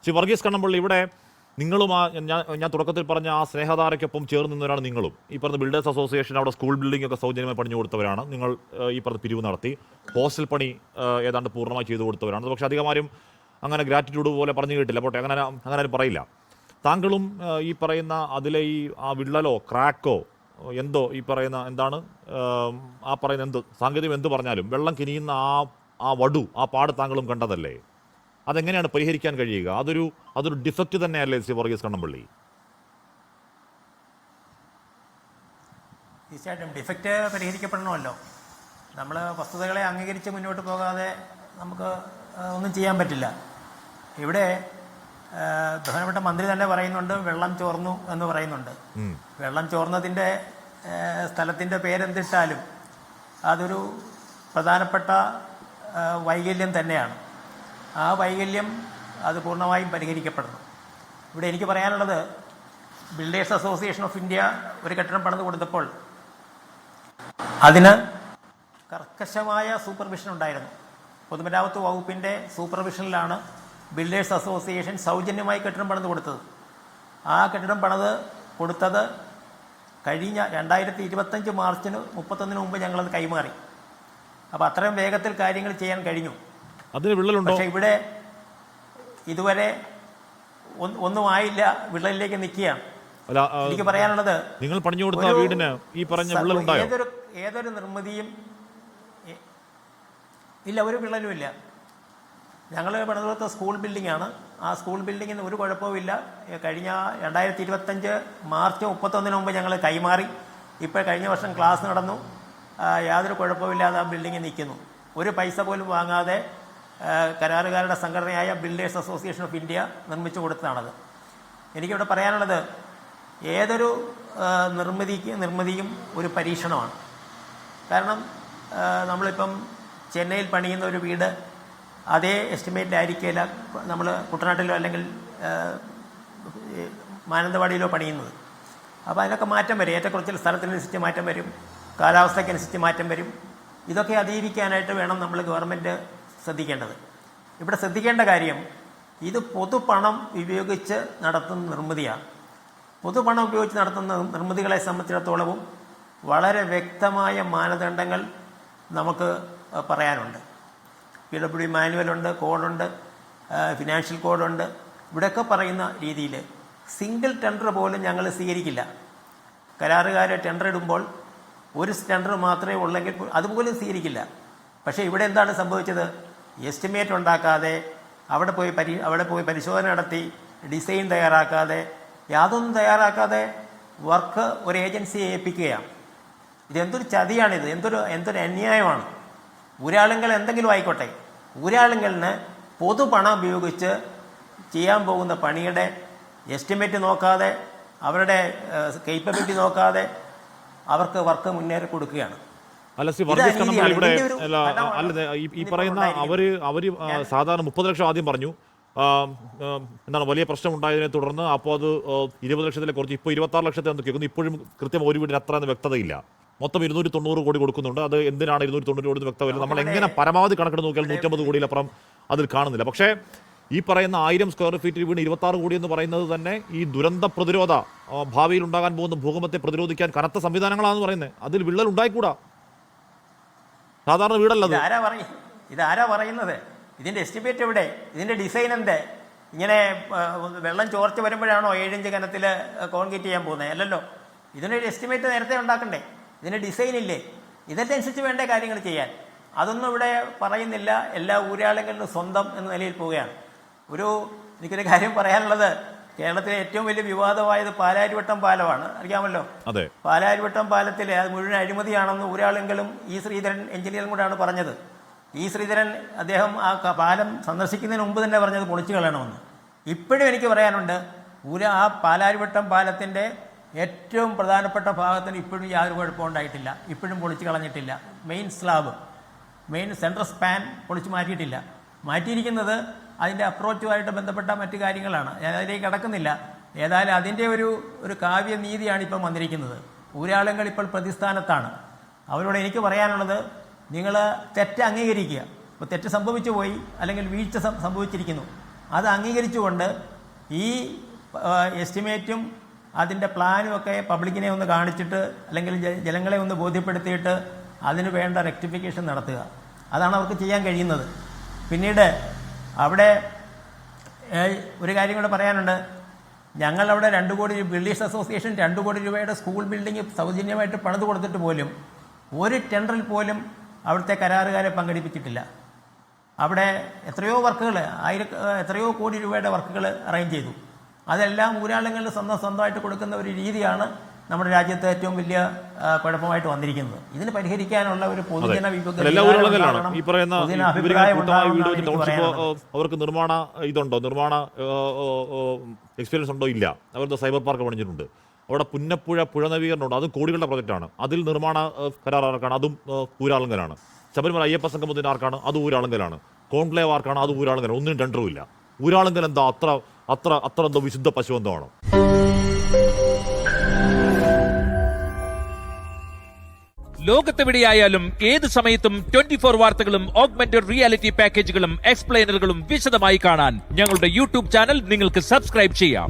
ശ്രീ വർഗീസ് കണ്ണമ്പള്ളി, ഇവിടെ നിങ്ങളും ഞാൻ തുടക്കത്തിൽ പറഞ്ഞ ആ സ്നേഹധാരയ്ക്കൊപ്പം ചേർന്ന് നിന്നവരാണ് നിങ്ങളും. ഈ പറഞ്ഞ ബിൽഡേഴ്സ് അസോസിയേഷൻ അവിടെ സ്കൂൾ ബിൽഡിംഗ് ഒക്കെ സൗജന്യമായി പണിഞ്ഞു കൊടുത്തവരാണ് നിങ്ങൾ. ഈ പറഞ്ഞ പിരിവ് നടത്തി ഹോസ്റ്റൽ പണി ഏതാണ്ട് പൂർണ്ണമായി ചെയ്തു കൊടുത്തവരാണ്. പക്ഷേ അധികമാരും അങ്ങനെ ഗ്രാറ്റിറ്റ്യൂഡ് പോലെ പറഞ്ഞു കേട്ടില്ല. പോട്ടെ, അങ്ങനെ ആരും പറയില്ല. താങ്കളും ഈ പറയുന്ന അതിലെ ഈ ആ വിള്ളലോ ക്രാക്കോ എന്തോ ഈ പറയുന്ന എന്താണ് ആ പറയുന്ന എന്ത് സാങ്കേതികം എന്ത് പറഞ്ഞാലും വെള്ളം കിനിയുന്ന ആ വടു ആ പാട് താങ്കളും കണ്ടതല്ലേ? അതെങ്ങനെയാണ് പരിഹരിക്കാൻ കഴിയുക? അതൊരു ഡിഫക്റ്റ് തന്നെയല്ലേ ശ്രീ വർഗീസ് കണ്ണമ്പള്ളി? തീർച്ചയായിട്ടും ഡിഫക്റ്റ് പരിഹരിക്കപ്പെടണമല്ലോ. നമ്മൾ വസ്തുതകളെ അംഗീകരിച്ച് മുന്നോട്ട് പോകാതെ നമുക്ക് ഒന്നും ചെയ്യാൻ പറ്റില്ല. ഇവിടെ ബഹുമാനപ്പെട്ട മന്ത്രി തന്നെ പറയുന്നുണ്ട് വെള്ളം ചോർന്നു എന്ന് പറയുന്നുണ്ട്. വെള്ളം ചോർന്നതിൻ്റെ സ്ഥലത്തിൻ്റെ പേരെന്തിട്ടാലും അതൊരു പ്രധാനപ്പെട്ട വൈകല്യം തന്നെയാണ്. ആ വൈകല്യം അത് പൂർണ്ണമായും പരിഹരിക്കപ്പെടണം. ഇവിടെ എനിക്ക് പറയാനുള്ളത്, ബിൽഡേഴ്സ് അസോസിയേഷൻ ഓഫ് ഇന്ത്യ ഒരു കെട്ടിടം പണിത് കൊടുത്തപ്പോൾ അതിന് കർക്കശമായ സൂപ്പർവിഷൻ ഉണ്ടായിരുന്നു. പൊതുമരാമത്ത് വകുപ്പിൻ്റെ സൂപ്പർവിഷനിലാണ് ബിൽഡേഴ്സ് അസോസിയേഷൻ സൗജന്യമായി കെട്ടിടം പണിത് കൊടുത്തത്. ആ കെട്ടിടം പണിത് കൊടുത്തത് കഴിഞ്ഞ 2025 മാർച്ച് 31 മുമ്പ് ഞങ്ങളത് കൈമാറി. അപ്പോൾ അത്രയും വേഗത്തിൽ കാര്യങ്ങൾ ചെയ്യാൻ കഴിഞ്ഞു. പക്ഷെ ഇവിടെ ഇതുവരെ ഒന്നും ആയില്ല, വിള്ളലിലേക്ക് നിൽക്കുകയാണ്. എനിക്ക് പറയാനുള്ളത്, നിങ്ങൾ പണിഞ്ഞു കൊടുത്ത വീടിന് ഈ പറഞ്ഞ വിള്ളൽ ഉണ്ടായോ? ഏതൊരു നിർമ്മിതിയും ഇല്ല, ഒരു വിള്ളലും ഇല്ല. ഞങ്ങൾ പണിത് കൊടുത്ത സ്കൂൾ ബിൽഡിംഗ് ആണ്. ആ സ്കൂൾ ബിൽഡിങ്ങിന് ഒരു കുഴപ്പവുമില്ല. കഴിഞ്ഞ 2025 മാർച്ച് 31 മുമ്പ് ഞങ്ങൾ കൈമാറി. ഇപ്പോൾ കഴിഞ്ഞ വർഷം ക്ലാസ് നടന്നു, യാതൊരു കുഴപ്പമില്ലാതെ ആ ബിൽഡിങ്ങിൽ നിൽക്കുന്നു. ഒരു പൈസ പോലും വാങ്ങാതെ കരാറുകാരുടെ സംഘടനയായ ബിൽഡേഴ്സ് അസോസിയേഷൻ ഓഫ് ഇന്ത്യ നിർമ്മിച്ചു കൊടുത്തതാണത്. എനിക്കിവിടെ പറയാനുള്ളത്, ഏതൊരു നിർമ്മിതിയും ഒരു പരീക്ഷണമാണ്. കാരണം നമ്മളിപ്പം ചെന്നൈയിൽ പണിയുന്ന ഒരു വീട് അതേ എസ്റ്റിമേറ്റിലായിരിക്കില്ല നമ്മൾ കുട്ടനാട്ടിലോ അല്ലെങ്കിൽ മാനന്തവാടിയിലോ പണിയുന്നത്. അപ്പോൾ അതിനൊക്കെ മാറ്റം വരും. ഏറ്റക്കുറച്ചിൽ സ്ഥലത്തിനനുസരിച്ച് മാറ്റം വരും, കാലാവസ്ഥയ്ക്കനുസരിച്ച് മാറ്റം വരും. ഇതൊക്കെ അതിജീവിക്കാനായിട്ട് വേണം നമ്മൾ ഗവൺമെൻറ് ശ്രദ്ധിക്കേണ്ടത്. ഇവിടെ ശ്രദ്ധിക്കേണ്ട കാര്യം, ഇത് പൊതുപണം ഉപയോഗിച്ച് നടത്തുന്ന നിർമ്മിതിയാണ്. പൊതുപണം ഉപയോഗിച്ച് നടത്തുന്ന നിർമ്മിതികളെ സംബന്ധിച്ചിടത്തോളവും വളരെ വ്യക്തമായ മാനദണ്ഡങ്ങൾ നമുക്ക് പറയാനുണ്ട്. PWD മാനുവലുണ്ട്, കോഡുണ്ട്, ഫിനാൻഷ്യൽ കോഡുണ്ട്. ഇവിടെയൊക്കെ പറയുന്ന രീതിയിൽ സിംഗിൾ ടെൻഡർ പോലും ഞങ്ങൾ സ്വീകരിക്കില്ല. കരാറുകാർ ടെൻഡർ ഇടുമ്പോൾ ഒരു ടെൻഡർ മാത്രമേ ഉള്ളെങ്കിൽ അതുപോലും സ്വീകരിക്കില്ല. പക്ഷേ ഇവിടെ എന്താണ് സംഭവിച്ചത്? എസ്റ്റിമേറ്റ് ഉണ്ടാക്കാതെ അവിടെ പോയി പരിശോധന നടത്തി ഡിസൈൻ തയ്യാറാക്കാതെ യാതൊന്നും തയ്യാറാക്കാതെ വർക്ക് ഒരു ഏജൻസിയെ ഏൽപ്പിക്കുകയാണ്. ഇതെന്തൊരു ചതിയാണിത്, എന്തൊരു അന്യായമാണ്. ഊരാളുങ്കൽ എന്തെങ്കിലും ആയിക്കോട്ടെ, ഊരാളുങ്കലിന് പൊതുപണം ഉപയോഗിച്ച് ചെയ്യാൻ പോകുന്ന പണിയുടെ എസ്റ്റിമേറ്റ് നോക്കാതെ അവരുടെ കേപ്പബിലിറ്റി നോക്കാതെ അവർക്ക് വർക്ക് മുന്നേറി കൊടുക്കുകയാണ്. അല്ല ശ്രീ വർഗീസ് കണ്ണമ്പള്ളി, ഇവിടെ ഈ പറയുന്ന അവര് സാധാരണ 30 ലക്ഷം ആദ്യം പറഞ്ഞു. എന്താണ് വലിയ പ്രശ്നം ഉണ്ടായതിനെ തുടർന്ന് അപ്പോൾ അത് 20 ലക്ഷത്തിലെ കുറച്ച് ഇപ്പോൾ 26 ലക്ഷത്തെ എന്ന് കേൾക്കുന്നു. ഇപ്പോഴും കൃത്യം ഒരു വീടിന് അത്ര വ്യക്തതയില്ല. മൊത്തം 290 കോടി കൊടുക്കുന്നുണ്ട്. അത് എന്തിനാണ് 290 കോടി വ്യക്തമല്ല. നമ്മൾ എങ്ങനെ പരമാവധി കണക്കെടുത്ത് നോക്കിയാൽ 150 കോടിയിലപ്പുറം അതിൽ കാണുന്നില്ല. പക്ഷേ ഈ പറയുന്ന 1000 സ്ക്വയർ ഫീറ്റ് വീണ് 26 കോടി എന്ന് പറയുന്നത് തന്നെ ഈ ദുരന്ത പ്രതിരോധ ഭാവിയിൽ ഉണ്ടാകാൻ പോകുന്ന ഭൂകമ്പത്തെ പ്രതിരോധിക്കാൻ കനത്ത സംവിധാനങ്ങളാണെന്ന് പറയുന്നത്. അതിൽ വിള്ളൽ ഉണ്ടായിക്കൂടാ. സാധാരണ വീടല്ലത്. ഇതാരാ പറയുന്നത്? ഇതിൻ്റെ എസ്റ്റിമേറ്റ് എവിടെ? ഇതിൻ്റെ ഡിസൈൻ എന്ത്? ഇങ്ങനെ വെള്ളം ചോർച്ച വരുമ്പോഴാണോ 7 ഇഞ്ച് കനത്തിൽ കോൺക്രീറ്റ് ചെയ്യാൻ പോകുന്നത്? അല്ലല്ലോ. ഇതിനൊരു എസ്റ്റിമേറ്റ് നേരത്തെ ഉണ്ടാക്കണ്ടേ? ഇതിൻ്റെ ഡിസൈൻ ഇല്ലേ? ഇതിൻ്റെ അനുസരിച്ച് വേണ്ട കാര്യങ്ങൾ ചെയ്യാൻ. അതൊന്നും ഇവിടെ പറയുന്നില്ല. എല്ലാ ഊരാളുകളിലും സ്വന്തം എന്ന നിലയിൽ പോവുകയാണ്. എനിക്കൊരു കാര്യം പറയാനുള്ളത്, കേരളത്തിലെ ഏറ്റവും വലിയ വിവാദമായത് പാലാരിവട്ടം പാലമാണ്, അറിയാമല്ലോ. പാലാരിവട്ടം പാലത്തിൽ അത് മുഴുവൻ അഴിമതിയാണെന്ന് ഊരാളെങ്കിലും ശ്രീധരൻ എഞ്ചിനീയറും കൂടെയാണ് പറഞ്ഞത്. ശ്രീധരൻ അദ്ദേഹം ആ പാലം സന്ദർശിക്കുന്നതിന് മുമ്പ് തന്നെ പറഞ്ഞത് പൊളിച്ചു കളയണമെന്ന്. ഇപ്പോഴും എനിക്ക് പറയാനുണ്ട്, ആ പാലാരിവട്ടം പാലത്തിൻ്റെ ഏറ്റവും പ്രധാനപ്പെട്ട ഭാഗത്തിന് ഇപ്പോഴും യാതൊരു കുഴപ്പവും ഉണ്ടായിട്ടില്ല. ഇപ്പോഴും പൊളിച്ചു കളഞ്ഞിട്ടില്ല. മെയിൻ സെൻട്രൽ സ്പാൻ പൊളിച്ചു മാറ്റിയിട്ടില്ല. മാറ്റിയിരിക്കുന്നത് അതിൻ്റെ അപ്രോച്ചുമായിട്ട് ബന്ധപ്പെട്ട മറ്റു കാര്യങ്ങളാണ്. ഞാൻ അതിലേക്ക് കടക്കുന്നില്ല. ഏതായാലും അതിൻ്റെ ഒരു കാവ്യനീതിയാണ് ഇപ്പം വന്നിരിക്കുന്നത്. ഊരാളുകൾ ഇപ്പോൾ പ്രതിസ്ഥാനത്താണ്. അവരോട് എനിക്ക് പറയാനുള്ളത്, നിങ്ങൾ തെറ്റ് അംഗീകരിക്കുക. ഇപ്പോൾ തെറ്റ് സംഭവിച്ചു പോയി, അല്ലെങ്കിൽ വീഴ്ച സംഭവിച്ചിരിക്കുന്നു. അത് അംഗീകരിച്ചുകൊണ്ട് ഈ എസ്റ്റിമേറ്റും അതിൻ്റെ പ്ലാനും ഒക്കെ പബ്ലിക്കിനെ ഒന്ന് കാണിച്ചിട്ട് അല്ലെങ്കിൽ ജനങ്ങളെ ഒന്ന് ബോധ്യപ്പെടുത്തിയിട്ട് അതിന് വേണ്ട റെക്ടിഫിക്കേഷൻ നടത്തുക. അതാണ് അവർക്ക് ചെയ്യാൻ കഴിയുന്നത്. പിന്നീട് അവിടെ ഒരു കാര്യം കൂടെ പറയാനുണ്ട്. ഞങ്ങളവിടെ 2 കോടി ബിൽഡേഴ്സ് അസോസിയേഷൻ 2 കോടി രൂപയുടെ സ്കൂൾ ബിൽഡിംഗ് സൗജന്യമായിട്ട് പണിത് കൊടുത്തിട്ട് പോലും ഒരു ടെൻഡറിൽ പോലും അവിടുത്തെ കരാറുകാരെ പങ്കെടുപ്പിച്ചിട്ടില്ല. അവിടെ എത്രയോ വർക്കുകൾ എത്രയോ കോടി രൂപയുടെ വർക്കുകൾ അറേഞ്ച് ചെയ്തു. അതെല്ലാം ഊരാളുങ്ങളിൽ സ്വന്തമായിട്ട് കൊടുക്കുന്ന ഒരു രീതിയാണ് നമ്മുടെ രാജ്യത്ത് ഏറ്റവും വലിയ കുഴപ്പമായിട്ട് വന്നിരിക്കുന്നത്. ഇതിന് പരിഹരിക്കാനുള്ള ഒരു പൊതുജന അവർക്ക് നിർമ്മാണ ഇതുണ്ടോ, നിർമ്മാണ എക്സ്പീരിയൻസ് ഉണ്ടോ? ഇല്ല. അവരുടെ സൈബർ പാർക്ക് പണിഞ്ഞിട്ടുണ്ട്. അവിടെ പുന്നപ്പുഴ പുഴ നവീകരണമുണ്ട്. അതും കോടികളുടെ പ്രൊജക്റ്റാണ്. അതിൽ നിർമ്മാണ കരാർ ആർക്കാണ്? അതും ഊരാളുങ്കലാണ്. ശബരിമല അയ്യപ്പ സംഗമത്തിന് ആർക്കാണ്? അത് ഊരാളുങ്കലാണ്. കോൺക്ലേവ് ആർക്കാണ്? അത് ഊരാളുങ്കലാണ്. ഒന്നിനും ടെൻഡറും ഇല്ല. ഊരാളുങ്കൽ എന്താ അത്ര എന്തോ വിശുദ്ധ പശു എന്തോ ആണോ? ലോകത്തെവിടെയായാലും ഏത് സമയത്തും 24 വാർത്തകളും ഓഗ്മെന്റഡ് റിയാലിറ്റി പാക്കേജുകളും എക്സ്പ്ലെയിനറുകളും വിശദമായി കാണാൻ ഞങ്ങളുടെ യൂട്യൂബ് ചാനൽ നിങ്ങൾക്ക് സബ്സ്ക്രൈബ് ചെയ്യാം.